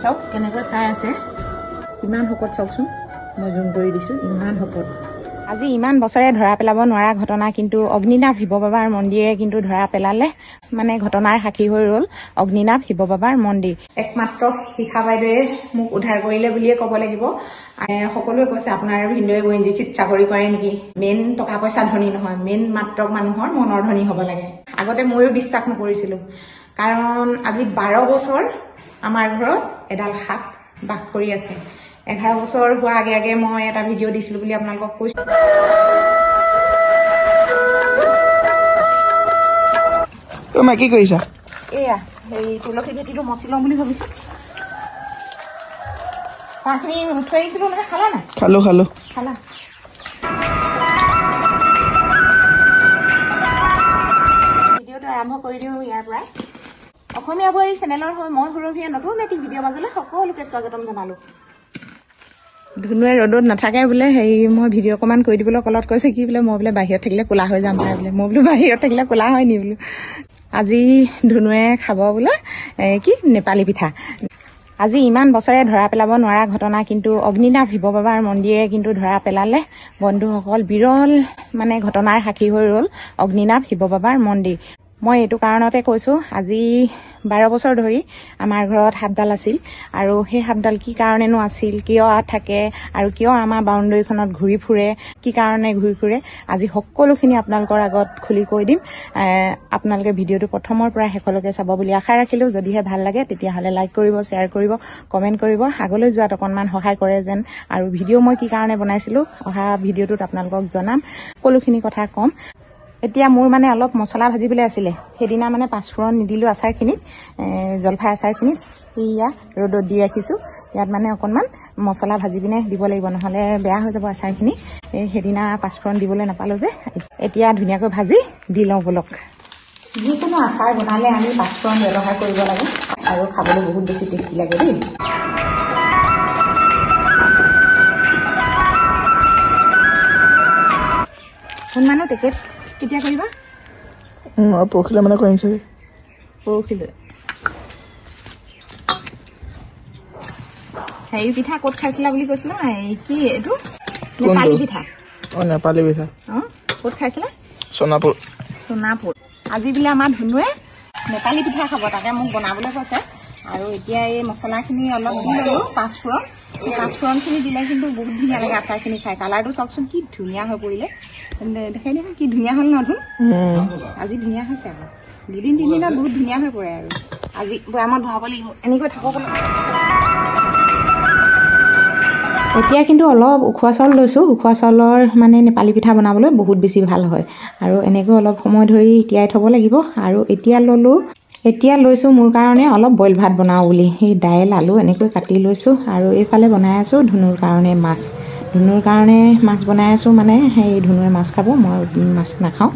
চাওক কেনেকৈ চাই আছে ইমান শকত চাওকচোন মই জুম কৰি দিছোঁ ইমান শকত আজি ইমান বছৰে ধৰা পেলাব নোৱাৰা ঘটনা কিন্তু অগ্নিনাভ শিৱ বাবাৰ মন্দিৰে কিন্তু ধৰা পেলালে মানে ঘটনাৰ সাক্ষী হৈ ৰ'ল অগ্নিনাভ শিৱ বাবাৰ মন্দিৰ একমাত্ৰ শিখা বাইদেৱে মোক উদ্ধাৰ কৰিলে বুলিয়ে ক'ব লাগিব সকলোৱে কৈছে আপোনাৰ ভিনদেউৱে ONGCত চাকৰি কৰে নেকি মেইন টকা পইচা ধনী নহয় মেইন মাত্ৰ মানুহৰ মনৰ ধনী হ'ব লাগে আগতে ময়ো বিশ্বাস নকৰিছিলোঁ কাৰণ আজি 12 বছৰ আমাৰ ঘৰত এডাল সাপ বাস কৰি আছে 11 বছৰ হোৱা আগে আগে মই এটা ভিডিঅ' দিছিলোঁ বুলি আপোনালোকক কৈছোঁ তুমি কি কৰিছা এয়া এই তুলসী ভেটিটো মচি লওঁ বুলি ভাবিছোঁ চাহখিনি থৈ আহিছিলোঁ নহয় খালা নাই খালো খালা ভিডিঅ'টো আৰম্ভ কৰি দিওঁ ইয়াৰ পৰাই অসমীয়া বোৱাৰী চেনেলৰ হৈ মই সুৰভিয়ে নতুন এটি ভিডিঅ' মাজলৈ সকলোকে স্বাগতম জনালোঁ ধুনুৱে ৰ'দত নাথাকে বোলে হেৰি মই ভিডিঅ' অকণমান কৰি দিবলৈ কলত কৈছে কি বোলে মই বোলে বাহিৰত থাকিলে ক'লা হৈ যাম পাই বোলে মই বোলো বাহিৰত থাকিলে ক'লা হয় নি বোলো আজি ধুনুৱে খাব বোলে কি নেপালী পিঠা আজি ইমান বছৰে ধৰা পেলাব নোৱাৰা ঘটনা কিন্তু অগ্নিনাভ শিৱ বাবাৰ মন্দিৰে কিন্তু ধৰা পেলালে বন্ধুসকল বিৰল মানে ঘটনাৰ সাক্ষী হৈ ৰ'ল অগ্নিনাভ শিৱ বাবাৰ মন্দিৰ মই এইটো কাৰণতে কৈছোঁ আজি 12 বছৰ ধৰি আমাৰ ঘৰত সাপডাল আছিল আৰু সেই সাপডাল কি কাৰণেনো আছিল কিয় থাকে আৰু কিয় আমাৰ বাউণ্ডেৰীখনত ঘূৰি ফুৰে কি কাৰণে ঘূৰি ফুৰে আজি সকলোখিনি আপোনালোকৰ আগত খুলি কৈ দিম আপোনালোকে ভিডিঅ'টো প্ৰথমৰ পৰা শেষলৈকে চাব বুলি আশা ৰাখিলোঁ যদিহে ভাল লাগে তেতিয়াহ'লে লাইক কৰিব শ্বেয়াৰ কৰিব কমেণ্ট কৰিব আগলৈ যোৱাত অকণমান সহায় কৰে যেন আৰু ভিডিঅ' মই কি কাৰণে বনাইছিলোঁ অহা ভিডিঅ'টোত আপোনালোকক জনাম সকলোখিনি কথা ক'ম এতিয়া মোৰ মানে অলপ মছলা ভাজিবলৈ আছিলে সেইদিনা মানে পাঁচফোৰণ নিদিলোঁ আচাৰখিনিত জলফাই আচাৰখিনিত এয়া ৰ'দত দি ৰাখিছোঁ ইয়াত মানে অকণমান মছলা ভাজি পিনে দিব লাগিব নহ'লে বেয়া হৈ যাব আচাৰখিনি সেইদিনা পাঁচফোৰণ দিবলৈ নাপালোঁ যে এতিয়া ধুনীয়াকৈ ভাজি দি লওঁ বলক যিকোনো আচাৰ বনালে আমি পাঁচফোৰণ ব্যৱহাৰ কৰিব লাগে আৰু খাবলৈ বহুত বেছি টেষ্টি লাগে দেই কোনমানো টেকেট কেতিয়া কৰিবা পৰহিলে মানে কৰিম চাগে পৰহিলৈ হেৰি পিঠা ক'ত খাইছিলা বুলি কৈছিলা কি এইটো নেপালী পিঠা নেপালী পিঠা ক'ত খাইছিলা সোণাপুৰ আজি বোলে আমাৰ ধুনুৱে নেপালী পিঠা খাব তাকে মোক বনাবলৈ কৈছে আৰু এতিয়া এই মছলাখিনি অলপ দি ল'লোঁ পাঁচফোৰণখিনি দিলে কিন্তু বহুত ধুনীয়া লাগে আচাৰখিনি খাই কালাৰটো চাওকচোন কি ধুনীয়া হৈ পৰিলে দেখাই দেখোন কি ধুনীয়া হ'ল নতুন আজি ধুনীয়া হৈছে আকৌ 2-3 দিনত বহুত ধুনীয়া হৈ পৰে আৰু আজি বৈয়ামত ভৰাব লাগিব এনেকৈ থাকক এতিয়া কিন্তু অলপ উখোৱা চাউল লৈছোঁ উখোৱা চাউলৰ মানে নেপালী পিঠা বনাবলৈ বহুত বেছি ভাল হয় আৰু এনেকৈ অলপ সময় ধৰি তিয়াই থ'ব লাগিব আৰু এতিয়া লৈছোঁ মোৰ কাৰণে অলপ বইল ভাত বনাওঁ বুলি সেই দাইল আলু এনেকৈ কাটি লৈছোঁ আৰু এইফালে বনাই আছোঁ ধুনুৰ কাৰণে মাছ বনাই আছোঁ মানে সেই ধুনুৱে মাছ খাব মই মাছ নাখাওঁ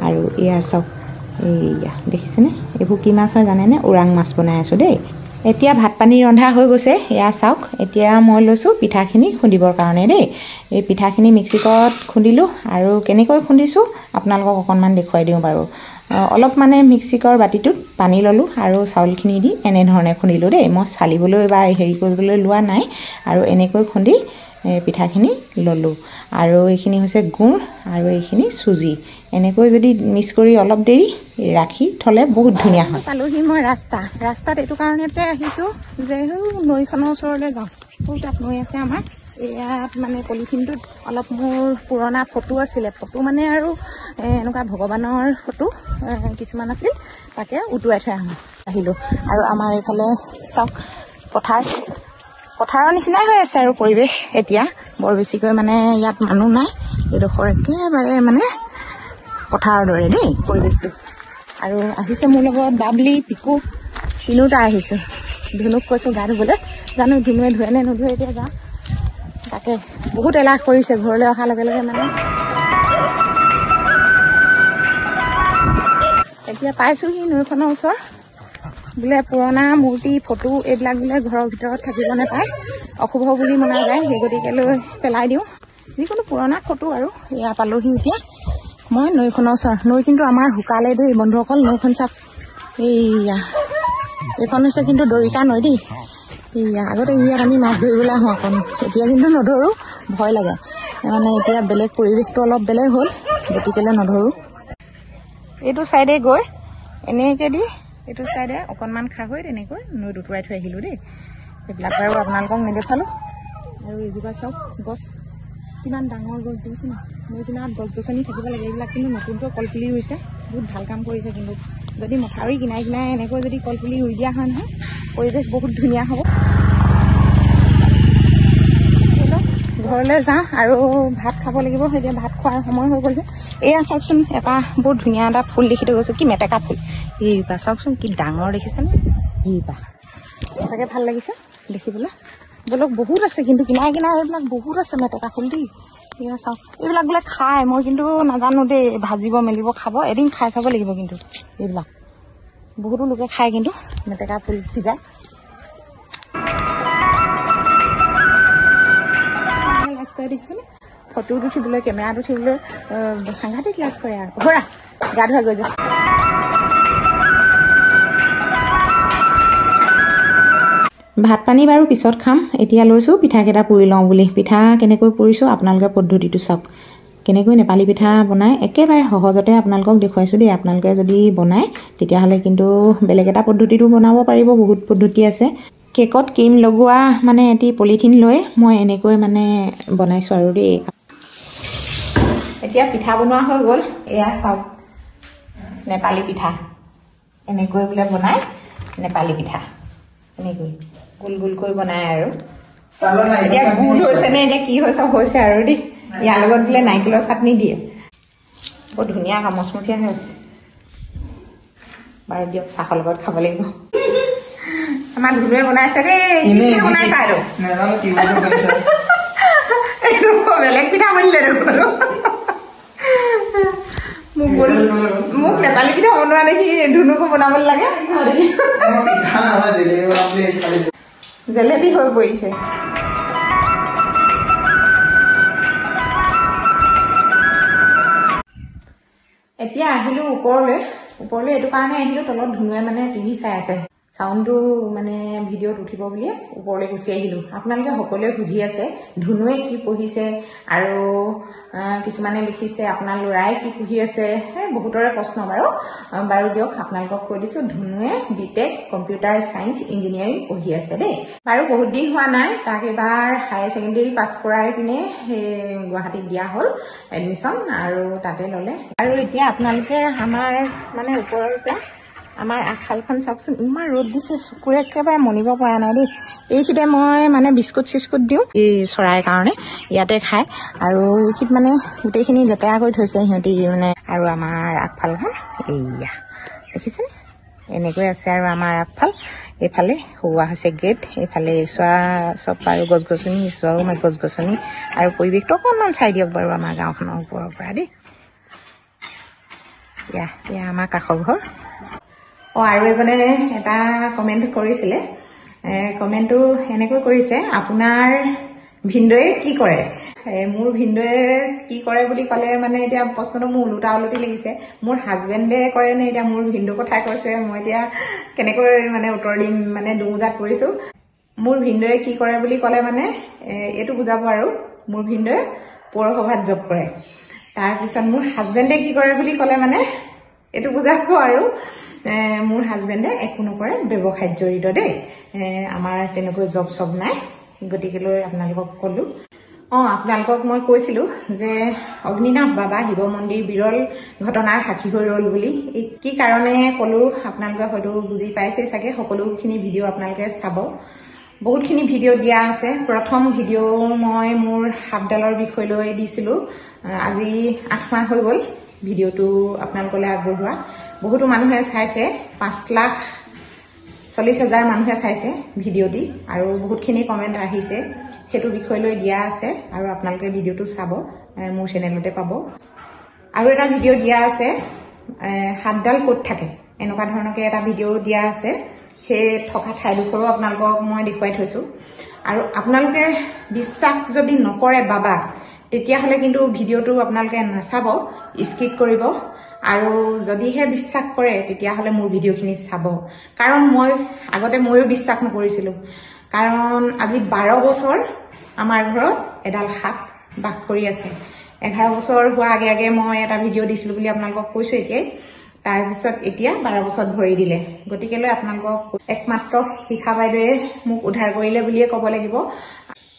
আৰু এয়া চাওক এইয়া দেখিছেনে এইবোৰ কি মাছ হয় জানেনে ওৰাং মাছ বনাই আছোঁ দেই এতিয়া ভাত পানী ৰন্ধা হৈ গৈছে এয়া চাওক এতিয়া মই লৈছোঁ পিঠাখিনি খুন্দিবৰ কাৰণে দেই এই পিঠাখিনি মিক্সিকত খুন্দিলোঁ আৰু কেনেকৈ খুন্দিছোঁ আপোনালোকক অকণমান দেখুৱাই দিওঁ বাৰু অলপ মানে মিক্সিকৰ বাতিটোত পানী ল'লোঁ আৰু চাউলখিনি দি এনেধৰণে খুন্দিলোঁ দেই মই চালিবলৈ বা হেৰি কৰিবলৈ লোৱা নাই আৰু এনেকৈ খুন্দি পিঠাখিনি ল'লোঁ আৰু এইখিনি হৈছে গুড় আৰু এইখিনি চুজি এনেকৈ যদি মিক্স কৰি অলপ দেৰি ৰাখি থ'লে বহুত ধুনীয়া হয় পালোহি মই ৰাস্তাত এইটো কাৰণতে আহিছোঁ যে নৈখনৰ ওচৰলৈ যাওঁ তাত নৈ আছে আমাৰ ইয়াত মানে পলিথিনটোত অলপ মোৰ পুৰণা ফটো আছিলে ফটো মানে আৰু এনেকুৱা ভগৱানৰ ফটো কিছুমান আছিল তাকে উটুৱাই থৈ আহিলোঁ আৰু আমাৰ এইফালে চাওক পথাৰৰ নিচিনাই হৈ আছে আৰু পৰিৱেশ এতিয়া বৰ বেছিকৈ মানে ইয়াত মানুহ নাই এইডোখৰ একেবাৰে মানে পথাৰৰ দৰে দেই পৰিৱেশটো আৰু আহিছে মোৰ লগত বাবলি পিকু তিনিওটা আহিছে ধুনুক কৈছোঁ গা ধুবলৈ জানো ধুনুৱে ধুৱে নে নুধুৱে এতিয়া গা তাকে বহুত এলাহ কৰিছে ঘৰলৈ অহাৰ লগে লগে মানে এতিয়া পাইছোঁহি নৈখনৰ ওচৰ বোলে পুৰণা মূৰ্তি ফটো এইবিলাক বোলে ঘৰৰ ভিতৰত থাকিব নাপায় অশুভ বুলি মনা যায় সেই গতিকে লৈ পেলাই দিওঁ যিকোনো পুৰণা ফটো আৰু এয়া পালোহি এতিয়া মই নৈখনৰ ওচৰ নৈ কিন্তু আমাৰ শুকালে দেই বন্ধুসকল নৈখন চাওক এইয়া এইখন হৈছে কিন্তু দৰিকা নৈ দেই আগতে ইয়াত আমি মাছ ধৰিবলৈ আহোঁ অকণ, এতিয়া কিন্তু নধৰোঁ, ভয় লাগে মানে এতিয়া বেলেগ পৰিৱেশটো অলপ বেলেগ হ'ল গতিকেলৈ নধৰোঁ। এইটো চাইডে গৈ এনেকৈ দি এইটো চাইডে অকণমান খা হৈ তেনেকৈ নৈত উটুৱাই থৈ আহিলোঁ দেই। সেইবিলাক বাৰু আপোনালোকক নেদেখালোঁ। আৰু এজোপা চাওক গছ কিমান ডাঙৰ গছ দেখিছে ন, নৈ কিনাৰত গছ গছনি থাকিব লাগে। এইবিলাক কিন্তু নতুনকৈ কলপুলি ৰুইছে, বহুত ভাল কাম কৰিছে। কিন্তু যদি মথাউৰি কিনাৰে কিনাৰে এনেকৈ যদি কলপুলি ৰুই দিয়া হয় নহয়, পৰিৱেশ বহুত ধুনীয়া হ'ব। ঘৰলৈ যাওঁ আৰু ভাত খাব লাগিব। এতিয়া ভাত খোৱাৰ সময় হৈ গ'ল যে। এয়া চাওকচোন এটা বহুত ধুনীয়া এটা ফুল দেখি থৈ গৈছোঁ, কি মেটেকা ফুল। এইপা চাওকচোন কি ডাঙৰ দেখিছেনে, এইপা সঁচাকৈ ভাল লাগিছে দেখিবলৈ। বলক বহুত আছে কিন্তু কিনাৰে কিনাৰে এইবিলাক বহুত আছে মেটেকা ফুল দেই। এয়া চাওক এইবিলাক বোলে খায়, মই কিন্তু নাজানো দেই, ভাজিব মেলিব খাব, এদিন খাই চাব লাগিব। কিন্তু এইবিলাক বহুতো লোকে খায় কিন্তু মেটেকা ফুল সিজাই। লাজ কৰে দেখিছেনে, ফটোত উঠিবলৈ কেমেৰাত উঠিবলৈ সাংঘাতিক লাজ কৰে। আৰু ঘৰা গা ধোৱা গৈ যাওঁ। ভাত পানী বাৰু পিছত খাম, এতিয়া লৈছোঁ পিঠাকেইটা পুৰি লওঁ বুলি। পিঠা কেনেকৈ পুৰিছোঁ আপোনালোকে পদ্ধতিটো চাওক, কেনেকৈ নেপালী পিঠা বনায় একেবাৰে সহজতে আপোনালোকক দেখুৱাইছোঁ দেই। আপোনালোকে যদি বনায় তেতিয়াহ'লে কিন্তু বেলেগ এটা পদ্ধতিটো বনাব পাৰিব, বহুত পদ্ধতি আছে। কেকত ক্ৰীম লগোৱা মানে এটি পলিথিন লৈ মই এনেকৈ মানে বনাইছোঁ আৰু দেই। এতিয়া পিঠা বনোৱা হৈ গ'ল। এয়া চাওক নেপালী পিঠা, এনেকৈ বোলে বনায় নেপালী পিঠা, এনেকৈ গোল গোলকৈ বনায় আৰু। এতিয়া গোল হৈছে নে এতিয়া কি হৈছে আৰু দেই। ইয়াৰ লগত বোলে নাৰিকলৰ চাটনি দিয়ে, বৰ ধুনীয়া মচমচীয়া হৈ আছে। বাৰু দিয়ক চাহৰ লগত খাব লাগিব। আমাৰ ধুনুৱে বনাইছে দেই, বনাইছে আৰু বেলেগ পিঠা বনিলে দেখোন। মোক নেপালী পিঠা বনোৱা দেখি ধুনুকো বনাবলৈ লাগে। জেলেপি হৈ পৰিছে। এতিয়া আহিলোঁ ওপৰলৈ এইটো কাৰণে আহিলোঁ, তলত ধুনুৱে মানে টিভি চাই আছে। চাউণ্ডটো মানে ভিডিঅ'ত উঠিব বুলিয়ে ওপৰলৈ গুচি আহিলোঁ। আপোনালোকে সকলোৱে সুধি আছে ধুনুৱে কি পঢ়িছে, আৰু কিছুমানে লিখিছে আপোনাৰ ল'ৰাই কি পঢ়ি আছে। বহুতৰে প্ৰশ্ন বাৰু দিয়ক আপোনালোকক কৈ দিছোঁ, ধুনুৱে BTech কম্পিউটাৰ ছায়েন্স ইঞ্জিনিয়াৰিং পঢ়ি আছে দেই। বাৰু বহুত দিন হোৱা নাই, তাক এবাৰ হায়াৰ ছেকেণ্ডেৰী পাছ কৰাই পিনে সেই গুৱাহাটীত দিয়া হ'ল এডমিশ্যন, আৰু তাতে ল'লে। আৰু এতিয়া আপোনালোকে আমাৰ মানে ওপৰৰ পৰা আমাৰ আগফালখন চাওকচোন, ইমান ৰ'দ দিছে, চকুৰে একেবাৰে মনিব পৰা নাই দেই। এইখিতে মই মানে বিস্কুট চিস্কুট দিওঁ এই চৰাইৰ কাৰণে, ইয়াতে খায়। আৰু এইখিত মানে গোটেইখিনি লেতেৰা কৰি থৈছে সিহঁতি মানে। আৰু আমাৰ আগফালখন এইয়া দেখিছেনে, এনেকৈ আছে। আৰু আমাৰ আগফাল এইফালে হোৱা হৈছে গেট, এইফালে চোৱা চব আৰু গছ গছনি, চোৱাও গছ গছনি। আৰু পৰিৱেশটো অকণমান চাই দিয়ক বাৰু আমাৰ গাঁওখনৰ ওপৰৰ পৰা দেই। এয়া আমাৰ কাষৰ ঘৰ। আৰু এজনে এটা কমেণ্ট কৰিছিলে, কমেণ্টটো এনেকৈ কৰিছে, আপোনাৰ ভিনদেউৱে কি কৰে? মোৰ ভিনদেউৱে কি কৰে বুলি ক'লে মানে এতিয়া প্ৰশ্নটো মোৰ ওলোটা ওলটি লাগিছে। মোৰ হাজবেণ্ডে কৰে নে এতিয়া মোৰ ভিনদেউৰ কথা কৈছে, মই এতিয়া কেনেকৈ মানে উত্তৰ দিম, মানে দুমোজাত পৰিছোঁ। মোৰ ভিনদেউৱে কি কৰে বুলি ক'লে মানে এইটো বুজাব আৰু, মোৰ ভিনদেউৱে পৌৰসভাত জব কৰে। তাৰপিছত মোৰ হাজবেণ্ডে কি কৰে বুলি ক'লে মানে এইটো বুজাব আৰু, মোৰ হাজবেণ্ডে একো নকৰে, ব্যৱসায়ত জড়িত দেই। আমাৰ তেনেকৈ জব চব নাই, গতিকেলৈ আপোনালোকক ক'লোঁ। আপোনালোকক মই কৈছিলোঁ যে অগ্নিনাভ বাবা শিৱ মন্দিৰ বিৰল ঘটনাৰ সাক্ষী হৈ ৰ'ল বুলি। কি কাৰণে ক'লোঁ আপোনালোকে হয়তো বুজি পাইছে চাগে। সকলোখিনি ভিডিঅ' আপোনালোকে চাব, বহুতখিনি ভিডিঅ' দিয়া আছে। প্ৰথম ভিডিঅ' মই মোৰ সাপডালৰ বিষয় লৈ দিছিলোঁ, আজি 8 মাহ হৈ গ'ল ভিডিঅ'টো আপোনালোকলৈ আগবঢ়োৱা। বহুতো মানুহে চাইছে, 5,40,000 মানুহে চাইছে ভিডিঅ'টি, আৰু বহুতখিনি কমেণ্ট আহিছে, সেইটো বিষয় লৈ দিয়া আছে। আৰু আপোনালোকে ভিডিঅ'টো চাব, মোৰ চেনেলতে পাব। আৰু এটা ভিডিঅ' দিয়া আছে, সাপডাল ক'ত থাকে, এনেকুৱা ধৰণকে এটা ভিডিঅ' দিয়া আছে। সেই থকা ঠাইডোখৰো আপোনালোকক মই দেখুৱাই থৈছোঁ। আৰু আপোনালোকে বিশ্বাস যদি নকৰে বাবাক, তেতিয়াহ'লে কিন্তু ভিডিঅ'টো আপোনালোকে নাচাব, স্কিপ কৰিব। আৰু যদিহে বিশ্বাস কৰে তেতিয়াহ'লে মোৰ ভিডিঅ'খিনি চাব। কাৰণ আগতে ময়ো বিশ্বাস নকৰিছিলোঁ, কাৰণ আজি 12 বছৰ আমাৰ ঘৰত এডাল সাপ বাস কৰি আছে। 11 বছৰ হোৱা আগে আগে মই এটা ভিডিঅ' দিছিলো বুলি আপোনালোকক কৈছো এতিয়াই। তাৰ পিছত এতিয়া 12 বছৰত ভৰি দিলে। গতিকে লৈ আপোনালোকক একমাত্ৰ শিখা বাইদেৱে মোক উদ্ধাৰ কৰিলে বুলিয়ে ক'ব লাগিব।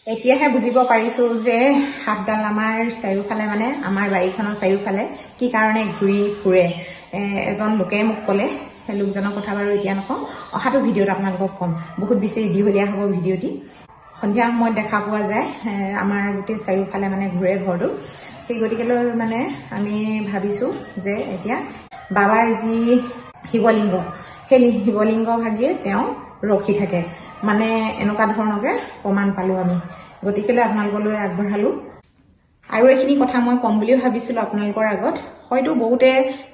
এতিয়াহে বুজিব পাৰিছো যে সাপডাল আমাৰ চাৰিওফালে মানে আমাৰ বাৰীখনৰ চাৰিওফালে কি কাৰণে ঘূৰি ফুৰে। এজন লোকে মোক ক'লে, লোকজনৰ কথা বাৰু এতিয়া নকওঁ, অহাটো ভিডিঅ'ত আপোনালোকক ক'ম। বহুত বেছি দীঘলীয়া হ'ব ভিডিঅ'টি। সন্ধিয়া সময়ত দেখা পোৱা যায় আমাৰ গোটেই চাৰিওফালে মানে ঘূৰে ঘৰটো। সেই গতিকেলৈ মানে আমি ভাবিছো যে এতিয়া বাবাৰ যি শিৱলিংগ, সেই শিৱলিংগ ভাগিয়ে তেওঁ ৰখি থাকে, মানে এনেকুৱা ধৰণকে প্ৰমাণ পালো আমি। গতিকেলৈ আপোনালোকলৈ আগবঢ়ালো। আৰু এইখিনি কথা মই ক'ম বুলি ভাবিছিলো আপোনালোকৰ আগত। হয়তো বহুতে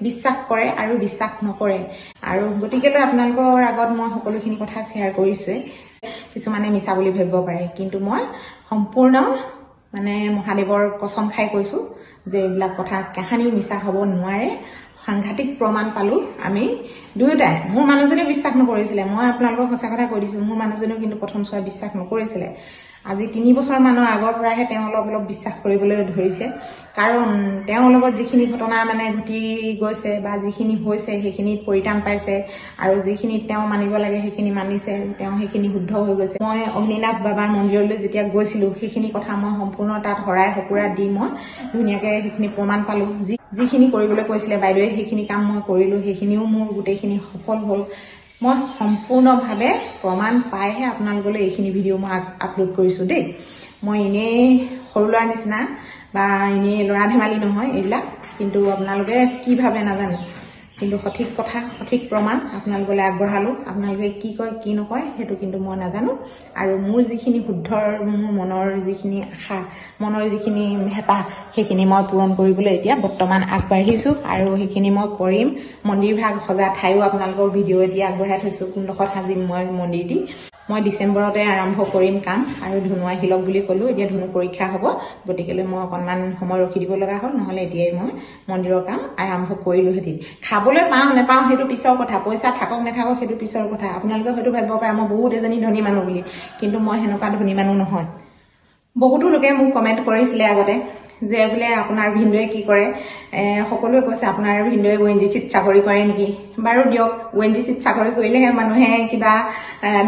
বিশ্বাস কৰে আৰু বিশ্বাস নকৰে, আৰু গতিকেলৈ আপোনালোকৰ আগত মই সকলোখিনি কথা শ্বেয়াৰ কৰিছোৱে। কিছুমানে মিছা বুলি ভাবিব পাৰে, কিন্তু মই সম্পূৰ্ণ মানে মহাদেৱৰ কসম খাই কৈছো যে এইবিলাক কথা কাহানিও মিছা হ'ব নোৱাৰে। সাংঘাতিক প্ৰমাণ পালো আমি দুয়োটাই। মোৰ মানুহজনেও বিশ্বাস নকৰিছিলে, মই আপোনালোকক সঁচা কথা কৈ দিছো। মোৰ মানুহজনেও কিন্তু প্ৰথম চোৱা বিশ্বাস নকৰিছিলে। আজি 3 বছৰ মানৰ আগৰ পৰাহে তেওঁ অলপ বিশ্বাস কৰিবলৈ ধৰিছে। কাৰণ তেওঁৰ লগত যিখিনি ঘটনা মানে ঘটি গৈছে বা যিখিনি হৈছে সেইখিনিত পৰিত্ৰাণ পাইছে, আৰু যিখিনিত তেওঁ মানিব লাগে সেইখিনি মানিছে, তেওঁ সেইখিনি শুদ্ধ হৈ গৈছে। মই অগ্নিনাভ বাবাৰ মন্দিৰলৈ যেতিয়া গৈছিলো সেইখিনি কথা মই সম্পূৰ্ণ তাত হৰাই হকুৰা দি মই ধুনীয়াকে সেইখিনি প্ৰমাণ পালো। যিখিনি কৰিবলৈ কৈছিলে বাইদেৱে সেইখিনি কাম মই কৰিলো, সেইখিনিও মোৰ গোটেইখিনি সফল হ'ল। মই সম্পূৰ্ণভাৱে প্ৰমাণ পাইহে আপোনালোকলৈ এইখিনি ভিডিঅ' মই আপলোড কৰিছো দেই। মই এনেই সৰু ল'ৰাৰ নিচিনা বা এনেই ল'ৰা ধেমালি নহয় এইবিলাক, কিন্তু আপোনালোকে কি ভাবে নাজানো, কিন্তু সঠিক কথা সঠিক প্ৰমাণ আপোনালোকলৈ আগবঢ়ালো। আপোনালোকে কি কয় কি নকয় সেইটো কিন্তু মই নাজানো। আৰু মোৰ যিখিনি শুদ্ধৰ মোৰ মনৰ যিখিনি আশা, মনৰ যিখিনি হেঁপাহ, সেইখিনি মই পূৰণ কৰিবলৈ এতিয়া বৰ্তমান আগবাঢ়িছো, আৰু সেইখিনি মই কৰিম। মন্দিৰ ভাগ সজা ঠাইও আপোনালোকৰ ভিডিঅ' এতিয়া আগবঢ়াই থৈছো, কোনডোখৰত সাজিম মই মন্দিৰ দি। মই ডিচেম্বৰতে আৰম্ভ কৰিম কাম, আৰু ধুনু আহিলক বুলি ক'লো। এতিয়া ধুনু পৰীক্ষা হ'ব, গতিকেলৈ মই অকণমান সময় ৰখি দিব লগা হ'ল, নহ'লে এতিয়াই মই মন্দিৰৰ কাম আৰম্ভ কৰিলোহেঁতেন। খাবলৈ পাওঁ নেপাওঁ সেইটো পিছৰ কথা, পইচা থাকক নাথাকক সেইটো পিছৰ কথা। আপোনালোকে হয়তো ভাবিব পাৰে মই বহুত এজনী ধনী মানুহ বুলি, কিন্তু মই সেনেকুৱা ধনী মানুহ নহয়। বহুতো লোকে মোক কমেণ্ট কৰিছিলে আগতে যে বোলে আপোনাৰ ভিনদেউৱে কি কৰে। সকলোৱে কৈছে আপোনাৰ ভিনদেউৱে ONGCত চাকৰি কৰে নেকি। বাৰু দিয়ক, ONGCত চাকৰি কৰিলেহে মানুহে কিবা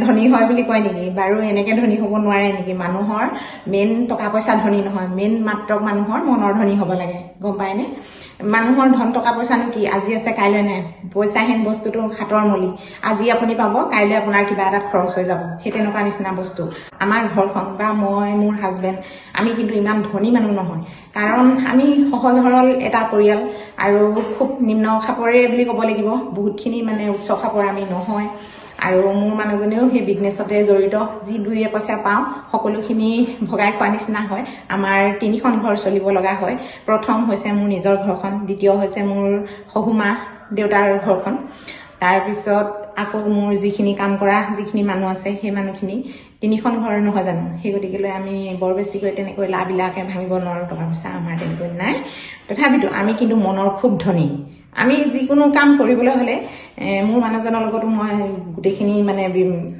ধনী হয় বুলি কয় নেকি? বাৰু এনেকে ধনী হ'ব নোৱাৰে নেকি? মানুহৰ মেইন টকা পইচা ধনী নহয়, মেইন মাত্ৰ মানুহৰ মনৰ ধনী হ'ব লাগে, গম পায়নে? মানুহৰ ধন টকা পইচানো কি, আজি আছে কাইলৈ নাই। পইচাহীন বস্তুটো হাতৰ মলি, আজি আপুনি পাব কাইলৈ আপোনাৰ কিবা এটা খৰচ হৈ যাব, সেই তেনেকুৱা নিচিনা বস্তু। আমাৰ ঘৰখন বা মই মোৰ হাজবেণ্ড আমি কিন্তু ইমান ধনী মানুহ নহয়, কাৰণ আমি সহজ সৰল এটা পৰিয়াল, আৰু খুব নিম্ন খাপৰে বুলি ক'ব লাগিব। বহুতখিনি মানে উচ্চ খাপৰ আমি নহয়। আৰু মোৰ মানুহজনেও সেই বিজনেছতে জড়িত। যি 2 পইচা পাওঁ সকলোখিনি ভগাই খোৱা নিচিনা হয়। আমাৰ 3খন ঘৰ চলিব লগা হয়। প্ৰথম হৈছে মোৰ নিজৰ ঘৰখন, দ্বিতীয় হৈছে মোৰ শহুমা দেউতাৰ ঘৰখন, তাৰপিছত আকৌ মোৰ যিখিনি কাম কৰা যিখিনি মানুহ আছে সেই মানুহখিনি, 3খন ঘৰ নহয় জানো। সেই গতিকেলৈ আমি বৰ বেছিকৈ তেনেকৈ লাভবিলাকে ভাঙিব নোৱাৰোঁ, টকা পইচা আমাৰ তেনেকৈ নাই। তথাপিতো আমি কিন্তু মনৰ খুব ধনী। আমি যিকোনো কাম কৰিবলৈ হ'লে মোৰ মানুহজনৰ লগতো মই গোটেইখিনি মানে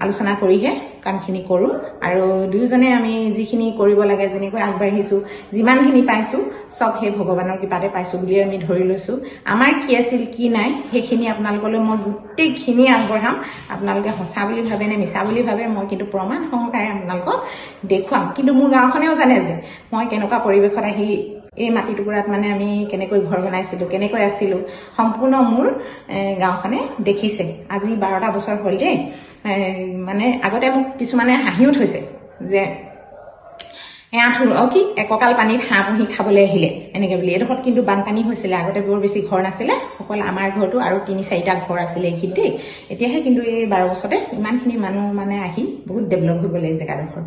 আলোচনা কৰিহে কামখিনি কৰোঁ। আৰু দুয়োজনে আমি যিখিনি কৰিব লাগে, যেনেকৈ আগবাঢ়িছোঁ, যিমানখিনি পাইছোঁ চব সেই ভগৱানৰ কৃপাতে পাইছোঁ বুলিয়ে আমি ধৰি লৈছোঁ। আমাৰ কি আছিল কি নাই সেইখিনি আপোনালোকলৈ মই গোটেইখিনি আগবঢ়াম। আপোনালোকে সঁচা বুলি ভাবে নে মিছা বুলি ভাবে, মই কিন্তু প্ৰমাণ সহকাৰে আপোনালোকক দেখুৱাম। কিন্তু মোৰ গাঁওখনেও জানে যে মই কেনেকুৱা পৰিৱেশত আহি এই মাটি টুকুৰাত মানে আমি কেনেকৈ ঘৰ বনাইছিলোঁ, কেনেকৈ আছিলোঁ, সম্পূৰ্ণ মোৰ গাঁওখনে দেখিছে। আজি 12টা বছৰ হ'ল দেই। মানে আগতে মোক কিছুমানে হাঁহিও থৈছে যে কি এককাল পানীত হাঁহ পুহি খাবলৈ আহিলে এনেকে বুলি। এডোখৰত কিন্তু বানপানী হৈছিলে, আগতে বৰ বেছি ঘৰ নাছিলে, অকল আমাৰ ঘৰটো আৰু 3-4টা ঘৰ আছিলে এইখিনিত দেই। এতিয়াহে কিন্তু এই 12 বছৰতে ইমানখিনি মানুহ মানে আহি বহুত ডেভেলপ হৈ গ'লে এই জেগাডোখৰ।